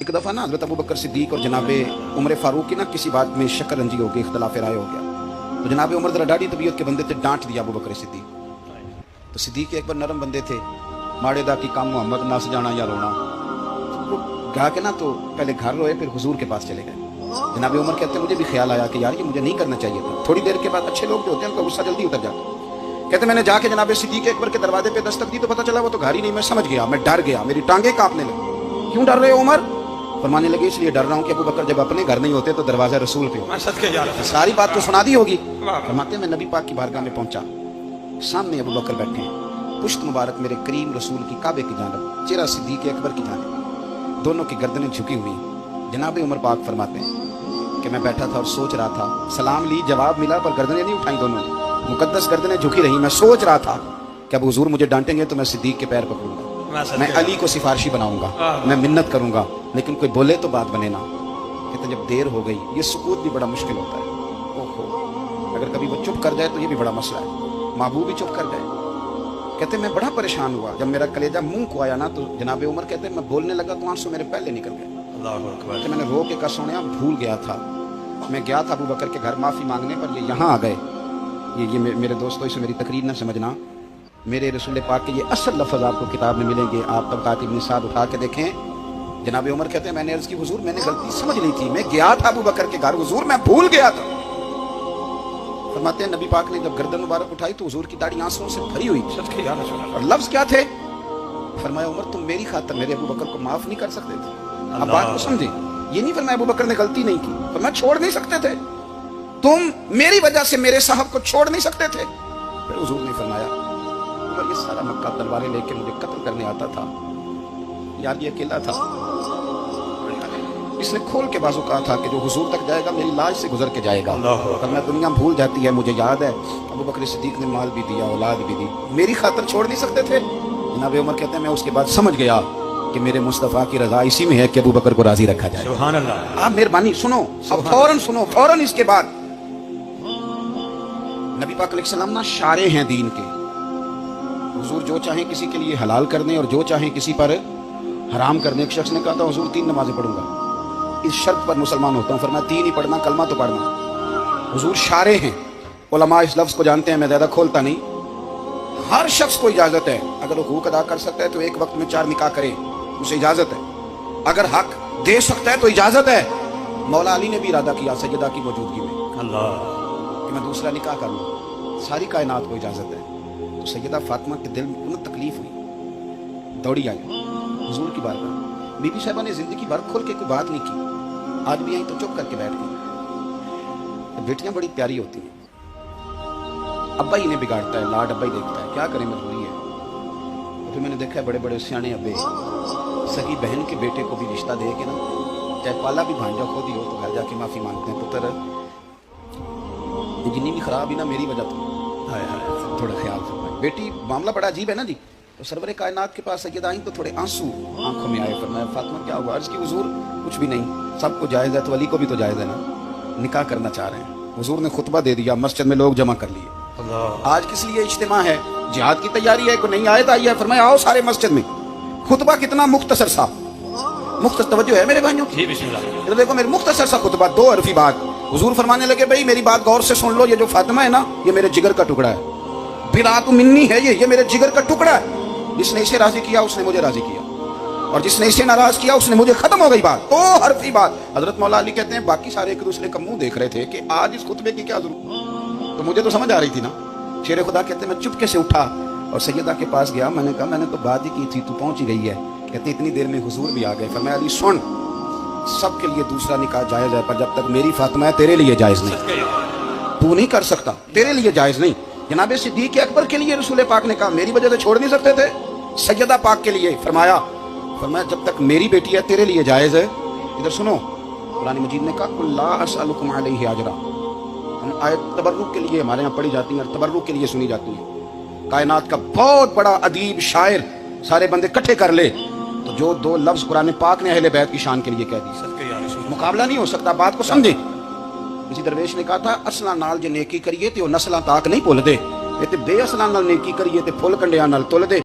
एक दफ़ा ना हज़रत अबू बकर सिद्दीक और जनाबे उमर फारूक की ना किसी बात में शकरंजी हो गई, इख्तलाफ राय हो गया। तो जनाबे उमर जरा डाढ़ी तबीयत के बंदे थे, डांट दिया अबू बकर सिद्दीक। तो सिद्दीक एक बार नरम बंदे थे, माड़े दा की काम मोहम्मद नस जाना या रोना। तो गा के ना तो पहले घर रोए, फिर हुजूर के पास चले गए। जनाबे उमर कहते हैं मुझे भी ख्याल आया कि यार ये मुझे नहीं करना चाहिए था। थोड़ी देर के बाद अच्छे लोग जो होते हैं उनका गुस्सा जल्दी उतर जाता है। कहते मैंने जाके जनाबे सिद्दीक अकबर के दरवाजे पे दस्तक दी तो पता चला वो तो घर ही नहीं। मैं समझ गया, मैं डर गया, मेरी टांगे कांपने लगी। क्यों डर रहे हो उमर? फरमाने लगे इसलिए डर रहा हूँ कि अबू बकर जब अपने घर नहीं होते तो दरवाजा रसूल पे हो। सारी बात तो सुना दी होगी। फरमाते मैं नबी पाक की बारगाह में पहुंचा, सामने अबू बकर बैठे हैं, पुश्त मुबारक मेरे करीम रसूल की काबे की जानब, चेहरा सिद्दीक अकबर की जानब, दोनों की गर्दनें झुकी हुई। जनाबे उमर पाक फरमाते हैं कि मैं बैठा था और सोच रहा था, सलाम ली, जवाब मिला, पर गर्दनें नहीं उठाई दोनों ने, मुकद्दस गर्दनें झुकी रही। मैं सोच रहा था कि अब हुजूर मुझे डांटेंगे तो मैं सिद्दीक के पैर पकड़ूंगा, मैं अली को सिफारशी बनाऊंगा, मैं मिन्नत करूंगा, लेकिन कोई बोले तो बात बने ना। कहते जब देर हो गई, ये सुकूत भी बड़ा मुश्किल होता है। ओहो, अगर कभी वो चुप कर जाए तो ये भी बड़ा मसला है। महबूब भी चुप कर जाए। कहते मैं बड़ा परेशान हुआ, जब मेरा कलेजा मुंह को आया ना तो जनाबे उमर कहते मैं बोलने लगा तो आंसू मेरे पहले निकल गए। कहते मैंने रो के कहा सोनिया भूल गया था, मैं गया था अबू बकर के घर माफी मांगने, पर ये यहाँ आ गए। ये मेरे दोस्तों इसे मेरी तकरीर न समझना, मेरे रसूल पाक के ये असल लफ्ज़ आपको किताब में मिलेंगे। आप तबक़ात इब्न साद उठा के देखें। जनाबे उमर कहते हैं मैंने अर्ज़ की हुजूर मैंने गलती समझ ली थी, मैं गया था अबू बकर के घर हुजूर, मैं भूल गया था। फरमाते हैं नबी पाक ने जब गर्दन मुबारक उठाई तो हुजूर की दाढ़ी आंसुओं से भरी हुई। और लफ्ज़ क्या थे? फरमाया उमर तुम मेरी खातिर मेरे अबू बकर को माफ नहीं कर सकते थे। अब बात को समझे, ये नहीं फरमाया अबू बकर ने गलती नहीं की, फरमाया छोड़ नहीं सकते थे, तुम मेरी वजह से मेरे साहब को छोड़ नहीं सकते थे। फिर हुजूर ने फरमाया उमर ये सारा मक्का तलवारें लेके मुझे कत्ल करने आता था, यार ये अकेला था, इसने खोल के बाजू कहा था कि जो हुजूर तक जाएगा मेरी लाश से गुजर के जाएगा। फरमाया दुनिया भूल जाती है, मुझे याद है अबू बकर सिद्दीक ने माल भी दिया, औलाद भी दी, मेरी खातिर छोड़ नहीं सकते थे। जनाब उमर कहते हैं मैं उसके बाद समझ गया कि मेरे मुस्तफ़ा की रजा इसी में है कि अबू बकर को राजी रखा जाए। सुभान अल्लाह। आप मेहरबानी सुनो, अब फौरन सुनो, फौरन इसके बाद नबी पाक अलैहिस्सलाम ना शारे हैं दीन के। हुजूर जो चाहे किसी के लिए हलाल कर दें और जो चाहे किसी पर हराम कर दें। एक शख्स ने कहा था हुजूर 3 नमाजें पढ़ूंगा, इस शर्त पर मुसलमान होता हूँ। फरमाया 3 ही पढ़ना, कलमा तो पढ़ना। हुजूर शारे हैं, उलमा इस लफ्ज को जानते हैं, मैं ज्यादा खोलता नहीं। हर शख्स को इजाजत है, अगर वो हुकूक अदा कर सकता है तो एक वक्त में 4 निकाह करे, उसे इजाजत है। अगर हक दे सकता है तो इजाजत है। मौला अली ने भी इरादा किया सैयदा की मौजूदगी में अल्लाह कि मैं दूसरा निकाह कर लूँ, सारी कायनात को इजाजत है। तो सैयदा फातिमा के दिल में उन्हें तकलीफ हुई, दौड़ी आई हुजूर की बारगाह। बीबी साहिबा ने जिंदगी भर खोल के कोई बात नहीं की, आज भी आई तो चुप करके बैठ गई। बेटियां बड़ी प्यारी होती हैं, अब्बा ही इन्हें बिगाड़ता है, लाड अब्बा ही देखता है, क्या करें मजबूरी है। तो फिर मैंने देखा है बड़े बड़े सियाने अब्बे सगी बहन के बेटे को भी रिश्ता दे के ना, चाहे पाला भी भांजा खुद ही हो तो घर जाके माफी मांगते हैं, पुत्र जितनी भी खराब ही ना मेरी वजह तो थोड़ा ख्याल से। बेटी मामला बड़ा अजीब है ना जी। तो सरवरे कायनात के पास सैयदा आई तो थोड़े आंसू आंखों में आए। फरमाया फातिमा क्या हुआ? अर्ज़ की हुजूर कुछ भी नहीं, सबको जायज़ है तो अली को भी तो जायज़ है ना, निकाह करना चाह रहे हैं। हुजूर ने खुतबा दे दिया, मस्जिद में लोग जमा कर लिए। आज किस लिए इज्तिमा है? जिहाद की तैयारी है, कोई नई आयत आई है। फरमाया आओ सारे मस्जिद में। खुतबा कितना मुख्तसर सा, मुख्तसर तवज्जो है मेरे भाइयों, इधर देखो मेरे मुख्तसर सा खुतबा, 2 हरफी बात। हुजूर फरमाने लगे भाई मेरी बात गौर से सुन लो, ये जो फातिमा है ना ये मेरे जिगर का टुकड़ा है, बिरात मिन्नी है, ये मेरे जिगर का टुकड़ा है। जिसने इसे राजी किया उसने मुझे राजी किया, और जिसने इसे नाराज किया उसने मुझे, खत्म हो गई बात। तो हरफी बात। हजरत मौला अली कहते हैं बाकी सारे एक दूसरे का मुंह देख रहे थे कि आज इस खुतबे की क्या जरूरत, तो मुझे तो समझ आ रही थी ना। शेर खुदा कहते हैं मैं चुपके से उठा और सैयदा के पास गया, मैंने कहा मैंने तो बात ही की थी, तू पहुंच ही गई है। कहते इतनी देर में हुजूर भी आ गए। फरमाया अली सुन, सबके लिए दूसरा निकाह जायज है, पर जब तक मेरी फातिमा है तेरे लिए जायज नहीं, तू नहीं कर सकता, तेरे लिए जायज नहीं। जनाबे सिद्दीक अकबर के लिए रसूल पाक ने कहा मेरी वजह से छोड़ नहीं सकते थे, सैयदा पाक के लिए फरमाया जब तक मेरी बेटी है तेरे लिए जायज है। इधर सुनो, कुरान मजीद ने कहा कुल्ला असअलुकुम अलैहि अजरा, हम आयत तबर्रुक के लिए हमारे यहाँ पढ़ी जाती है और तबर्रुक के लिए सुनी जाती है। कायनात का बहुत बड़ा अदीब शायर सारे बंदे इकट्ठे कर ले तो जो 2 लफ्ज कुरान पाक ने अहले बैत की शान के लिए कह दी, मुकाबला नहीं हो सकता। बात को समझे। किसी दरवेश ने कहा था असला नाल जे नेकी करिए ते ओ नस्लां ताक नहीं भुल दे, ते बेअसलां नाल नेकी करिए ते फुल कंडियां नाल तुल दे।